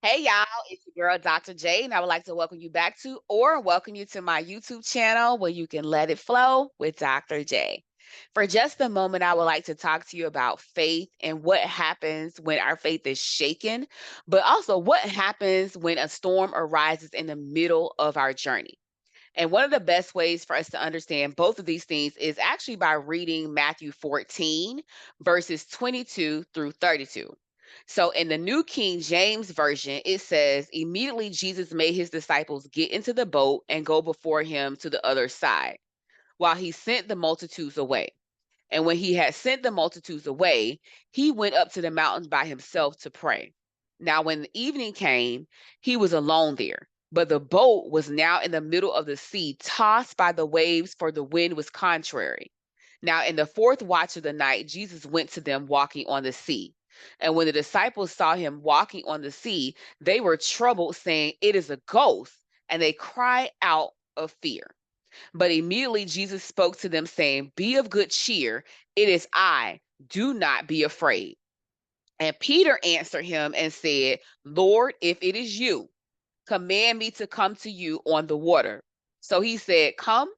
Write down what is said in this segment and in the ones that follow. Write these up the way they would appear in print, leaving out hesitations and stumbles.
Hey y'all, it's your girl Dr. J, and I would like to welcome you back to or welcome you to my YouTube channel where you can let it flow with Dr. J. For just a moment, I would like to talk to you about faith and what happens when our faith is shaken, but also what happens when a storm arises in the middle of our journey. And one of the best ways for us to understand both of these things is actually by reading Matthew 14, verses 22 through 32. So in the New King James Version, it says, immediately Jesus made his disciples get into the boat and go before him to the other side, while he sent the multitudes away. And when he had sent the multitudes away, he went up to the mountains by himself to pray. Now, when the evening came, he was alone there. But the boat was now in the middle of the sea, tossed by the waves, for the wind was contrary. Now, in the fourth watch of the night, Jesus went to them walking on the sea. And when the disciples saw him walking on the sea, they were troubled, saying, "It is a ghost." And they cried out of fear. But immediately Jesus spoke to them, saying, "Be of good cheer. It is I. Do not be afraid." And Peter answered him and said, "Lord, if it is you, command me to come to you on the water." So he said, "Come."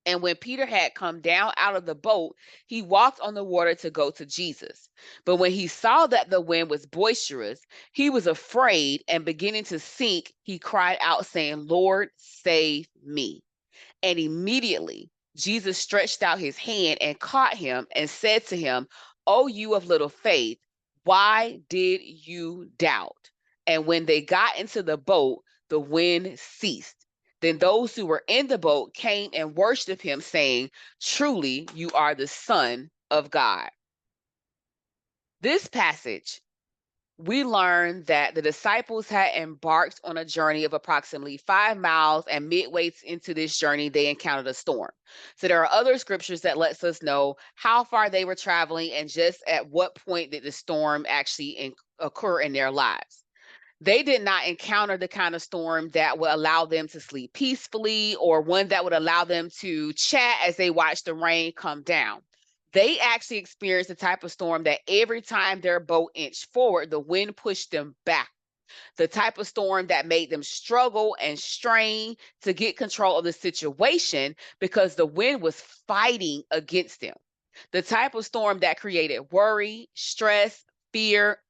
And when Peter had come down out of the boat, he walked on the water to go to Jesus. But when he saw that the wind was boisterous, he was afraid, and beginning to sink, he cried out, saying, "Lord, save me." And immediately Jesus stretched out his hand and caught him and said to him, "O you of little faith, why did you doubt?" And when they got into the boat, the wind ceased. Then those who were in the boat came and worshiped him, saying, "Truly, you are the Son of God." This passage we learned that the disciples had embarked on a journey of approximately 5 miles, and midway into this journey they encountered a storm. So there are other scriptures that lets us know how far they were traveling and just at what point did the storm actually occur in their lives. They did not encounter the kind of storm that would allow them to sleep peacefully or one that would allow them to chat as they watched the rain come down. They actually experienced the type of storm that every time their boat inched forward, the wind pushed them back. The type of storm that made them struggle and strain to get control of the situation because the wind was fighting against them. The type of storm that created worry, stress, fear,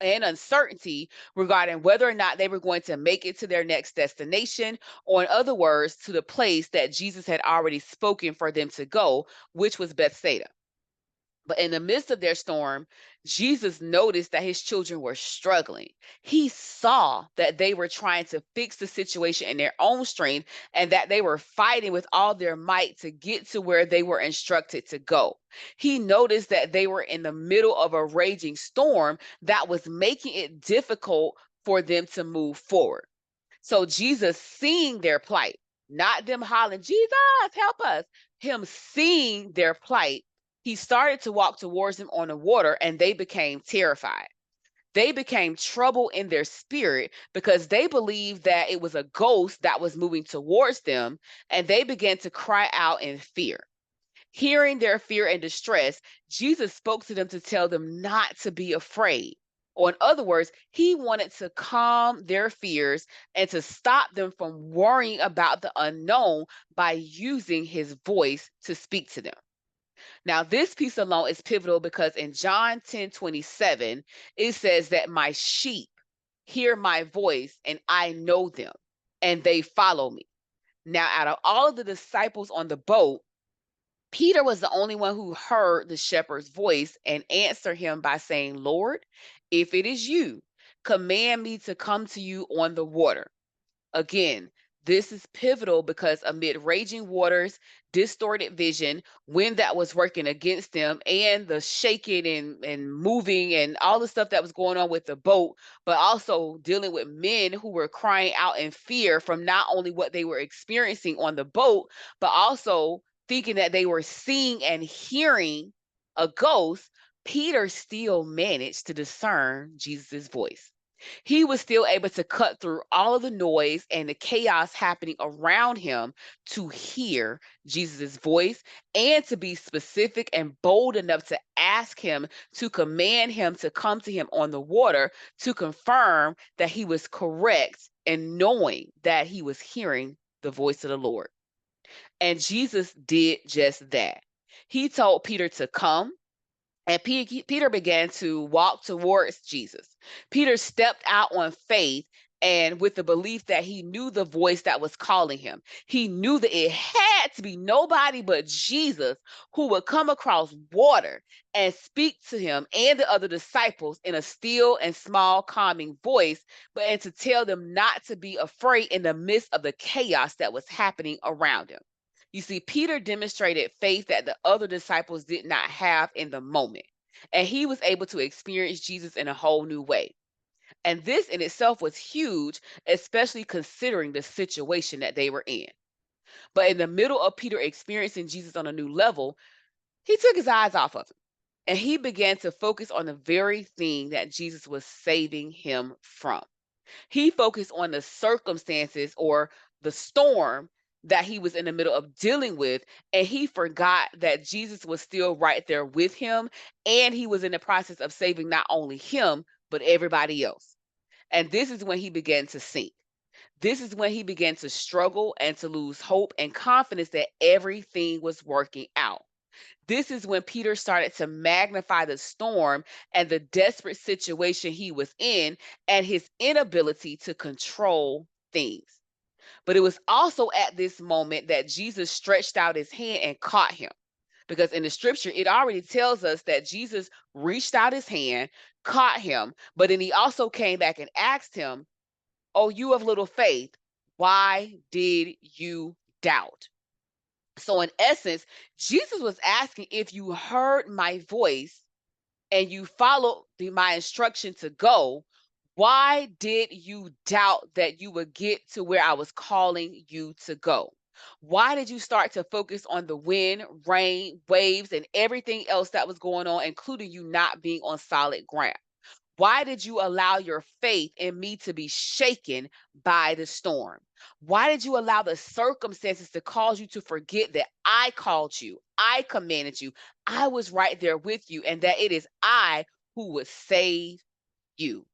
and uncertainty regarding whether or not they were going to make it to their next destination, or in other words, to the place that Jesus had already spoken for them to go, which was Bethsaida. But in the midst of their storm, Jesus noticed that his children were struggling. He saw that they were trying to fix the situation in their own strength and that they were fighting with all their might to get to where they were instructed to go. He noticed that they were in the middle of a raging storm that was making it difficult for them to move forward. So Jesus, seeing their plight, not them hollering, "Jesus, help us," him seeing their plight, he started to walk towards them on the water, and they became terrified. They became troubled in their spirit because they believed that it was a ghost that was moving towards them, and they began to cry out in fear. Hearing their fear and distress, Jesus spoke to them to tell them not to be afraid. Or, in other words, he wanted to calm their fears and to stop them from worrying about the unknown by using his voice to speak to them. Now, this piece alone is pivotal because in John 10:27, it says that my sheep hear my voice and I know them and they follow me. Now, out of all of the disciples on the boat, Peter was the only one who heard the shepherd's voice and answered him by saying, "Lord, if it is you, command me to come to you on the water." Again, this is pivotal because amid raging waters, distorted vision, wind that was working against them, and the shaking and moving and all the stuff that was going on with the boat, but also dealing with men who were crying out in fear from not only what they were experiencing on the boat, but also thinking that they were seeing and hearing a ghost. Peter still managed to discern Jesus' voice. He was still able to cut through all of the noise and the chaos happening around him to hear Jesus' voice and to be specific and bold enough to ask him to command him to come to him on the water to confirm that he was correct and knowing that he was hearing the voice of the Lord. And Jesus did just that. He told Peter to come, and Peter began to walk towards Jesus. Peter stepped out on faith and with the belief that he knew the voice that was calling him. He knew that it had to be nobody but Jesus who would come across water and speak to him and the other disciples in a still and small, calming voice, but and to tell them not to be afraid in the midst of the chaos that was happening around him. You see, Peter demonstrated faith that the other disciples did not have in the moment, and he was able to experience Jesus in a whole new way. And this in itself was huge, especially considering the situation that they were in. But in the middle of Peter experiencing Jesus on a new level, he took his eyes off of him and he began to focus on the very thing that Jesus was saving him from. He focused on the circumstances or the storm that he was in the middle of dealing with, and he forgot that Jesus was still right there with him, and he was in the process of saving not only him, but everybody else. And this is when he began to sink. This is when he began to struggle and to lose hope and confidence that everything was working out. This is when Peter started to magnify the storm and the desperate situation he was in and his inability to control things. But it was also at this moment that Jesus stretched out his hand and caught him. Because in the scripture, it already tells us that Jesus reached out his hand, caught him, but then he also came back and asked him, "Oh, you of little faith, why did you doubt?" So, in essence, Jesus was asking if you heard my voice and you followed my instruction to go, why did you doubt that you would get to where I was calling you to go? Why did you start to focus on the wind, rain, waves, and everything else that was going on, including you not being on solid ground? Why did you allow your faith in me to be shaken by the storm? Why did you allow the circumstances to cause you to forget that I called you, I commanded you, I was right there with you, and that it is I who would save you?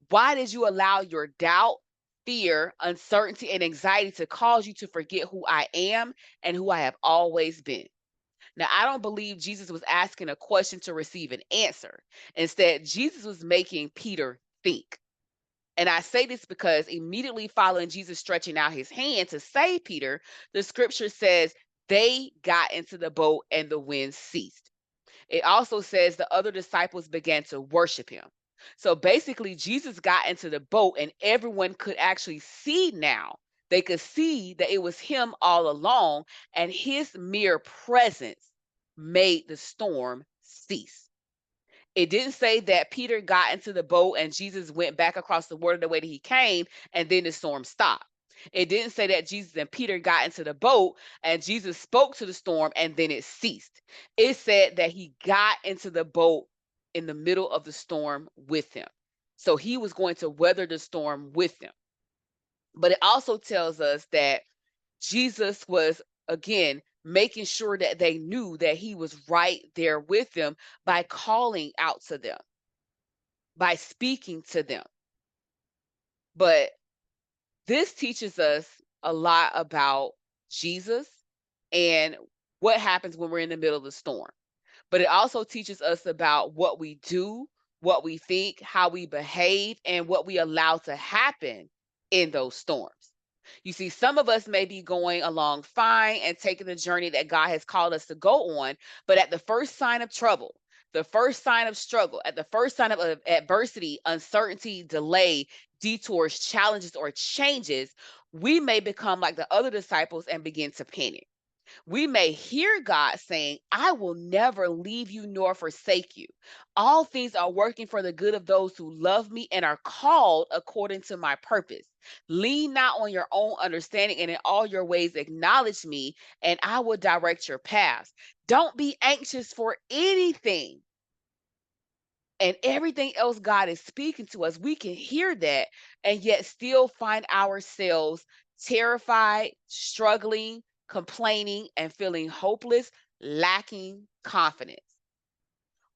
Why did you allow your doubt, fear, uncertainty, and anxiety to cause you to forget who I am and who I have always been? Now, I don't believe Jesus was asking a question to receive an answer. Instead, Jesus was making Peter think. And I say this because immediately following Jesus stretching out his hand to save Peter, the scripture says they got into the boat and the wind ceased. It also says the other disciples began to worship him. So basically, Jesus got into the boat and everyone could actually see now. They could see that it was him all along, and his mere presence made the storm cease. It didn't say that Peter got into the boat and Jesus went back across the water the way that he came and then the storm stopped. It didn't say that Jesus and Peter got into the boat and Jesus spoke to the storm and then it ceased. It said that he got into the boat in the middle of the storm with him. So he was going to weather the storm with them. But it also tells us that Jesus was, again, making sure that they knew that he was right there with them by calling out to them, by speaking to them. But this teaches us a lot about Jesus and what happens when we're in the middle of the storm. But it also teaches us about what we do, what we think, how we behave, and what we allow to happen in those storms. You see, some of us may be going along fine and taking the journey that God has called us to go on, but at the first sign of trouble, the first sign of struggle, at the first sign of adversity, uncertainty, delay, detours, challenges, or changes, we may become like the other disciples and begin to panic. We may hear God saying, I will never leave you nor forsake you. All things are working for the good of those who love me and are called according to my purpose. Lean not on your own understanding, and in all your ways acknowledge me, and I will direct your paths. Don't be anxious for anything. and everything else God is speaking to us, we can hear that and yet still find ourselves terrified, struggling, complaining, and feeling hopeless, lacking confidence.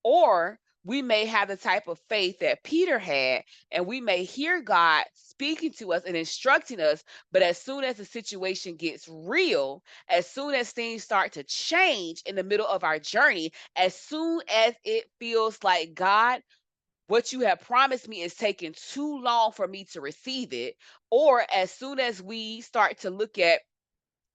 Or we may have the type of faith that Peter had, and we may hear God speaking to us and instructing us, but as soon as the situation gets real, as soon as things start to change in the middle of our journey, as soon as it feels like, God, what you have promised me is taking too long for me to receive it, or as soon as we start to look at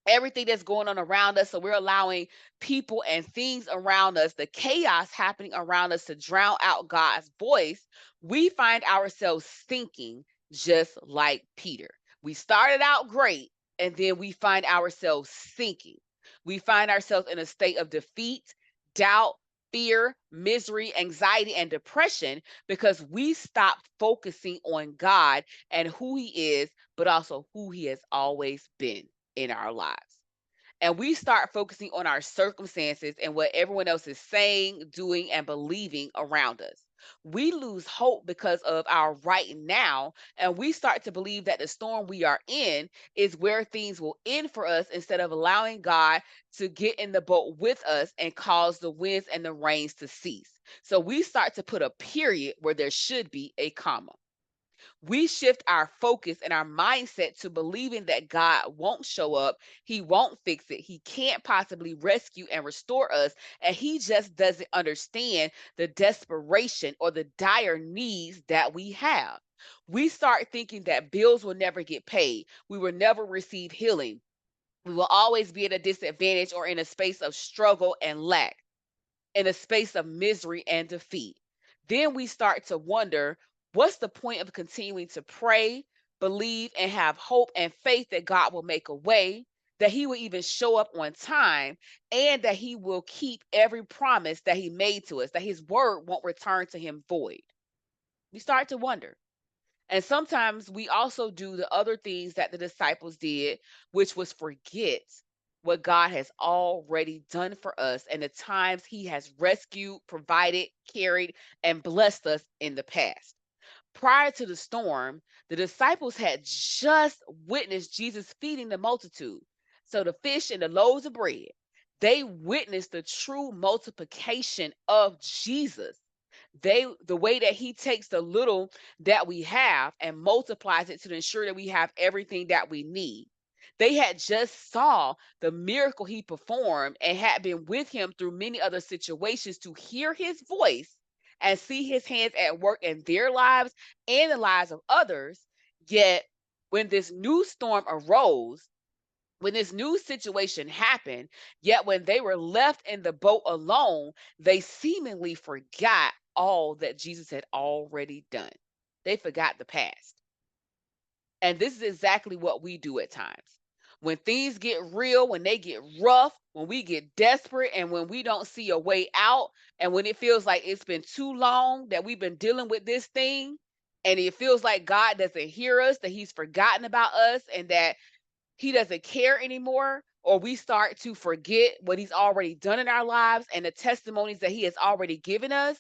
everything that's going on around us. So we're allowing people and things around us, the chaos happening around us, to drown out God's voice. We find ourselves thinking just like Peter. We started out great, and then we find ourselves sinking. We find ourselves in a state of defeat, doubt, fear, misery, anxiety, and depression because we stopped focusing on God and who He is, but also who He has always been in our lives. And we start focusing on our circumstances and what everyone else is saying, doing, and believing around us. We lose hope because of our right now, and we start to believe that the storm we are in is where things will end for us instead of allowing God to get in the boat with us and cause the winds and the rains to cease. So we start to put a period where there should be a comma. We shift our focus and our mindset to believing that God won't show up, He won't fix it, He can't possibly rescue and restore us, and He just doesn't understand the desperation or the dire needs that we have. We start thinking that bills will never get paid, we will never receive healing, we will always be at a disadvantage or in a space of struggle and lack, in a space of misery and defeat. Then we start to wonder, what's the point of continuing to pray, believe, and have hope and faith that God will make a way, that He will even show up on time, and that He will keep every promise that He made to us, that His word won't return to Him void? We start to wonder. And sometimes we also do the other things that the disciples did, which was forget what God has already done for us and the times He has rescued, provided, carried, and blessed us in the past. Prior to the storm, the disciples had just witnessed Jesus feeding the multitude. So the fish and the loaves of bread, they witnessed the true multiplication of Jesus. The way that He takes the little that we have and multiplies it to ensure that we have everything that we need. They had just saw the miracle He performed and had been with Him through many other situations to hear His voice and see His hands at work in their lives and the lives of others. Yet when this new storm arose, when this new situation happened, yet when they were left in the boat alone, they seemingly forgot all that Jesus had already done. They forgot the past. And this is exactly what we do at times. When things get real, when they get rough, when we get desperate, and when we don't see a way out, and when it feels like it's been too long that we've been dealing with this thing, and it feels like God doesn't hear us, that He's forgotten about us, and that He doesn't care anymore, or we start to forget what He's already done in our lives and the testimonies that He has already given us,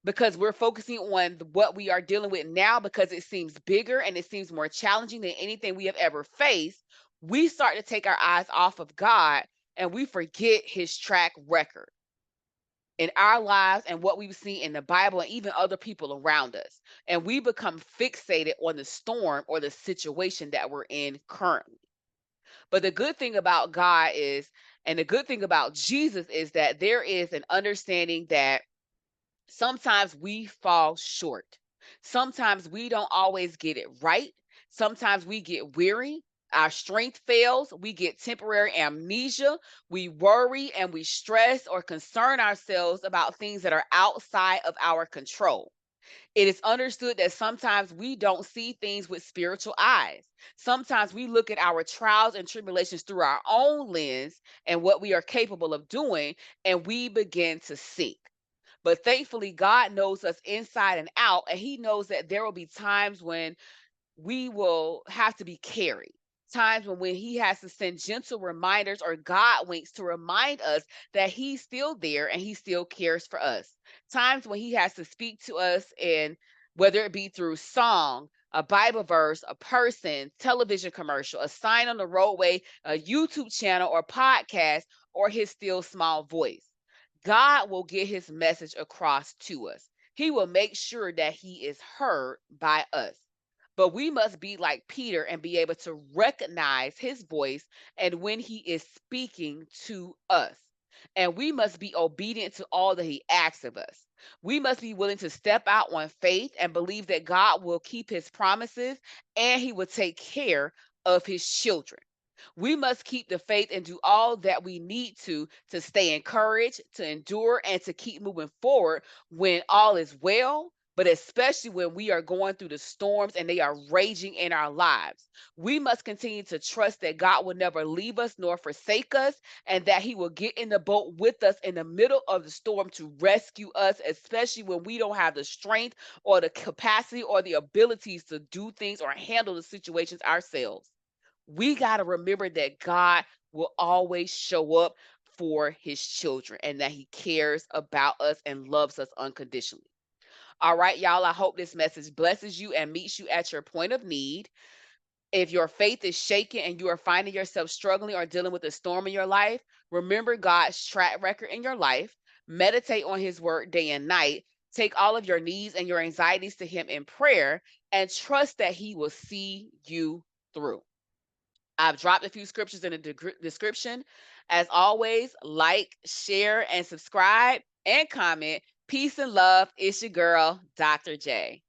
because we're focusing on what we are dealing with now because it seems bigger and it seems more challenging than anything we have ever faced. We start to take our eyes off of God and we forget His track record in our lives and what we've seen in the Bible and even other people around us. And we become fixated on the storm or the situation that we're in currently. But the good thing about God is, and the good thing about Jesus is that there is an understanding that sometimes we fall short. Sometimes we don't always get it right. Sometimes we get weary. Our strength fails. We get temporary amnesia. We worry and we stress or concern ourselves about things that are outside of our control. It is understood that sometimes we don't see things with spiritual eyes. Sometimes we look at our trials and tribulations through our own lens and what we are capable of doing, and we begin to sink. But thankfully, God knows us inside and out, and He knows that there will be times when we will have to be carried. times when he has to send gentle reminders or God winks to remind us that he's still there and he still cares for us. Times when he has to speak to us, and whether it be through song, a Bible verse, a person, television commercial, a sign on the roadway, a YouTube channel or podcast, or his still small voice. God will get his message across to us. He will make sure that he is heard by us. But we must be like Peter and be able to recognize his voice and when he is speaking to us. And we must be obedient to all that he asks of us. We must be willing to step out on faith and believe that God will keep his promises and he will take care of his children. We must keep the faith and do all that we need to stay encouraged, to endure, and to keep moving forward when all is well, but especially when we are going through the storms and they are raging in our lives. We must continue to trust that God will never leave us nor forsake us, and that he will get in the boat with us in the middle of the storm to rescue us, especially when we don't have the strength or the capacity or the abilities to do things or handle the situations ourselves. We got to remember that God will always show up for his children and that he cares about us and loves us unconditionally. All right, y'all, I hope this message blesses you and meets you at your point of need. If your faith is shaken and you are finding yourself struggling or dealing with a storm in your life, remember God's track record in your life. Meditate on his word day and night. Take all of your needs and your anxieties to him in prayer and trust that he will see you through. I've dropped a few scriptures in the description. As always, like, share, and subscribe and comment. Peace and love. It's your girl, Dr. J.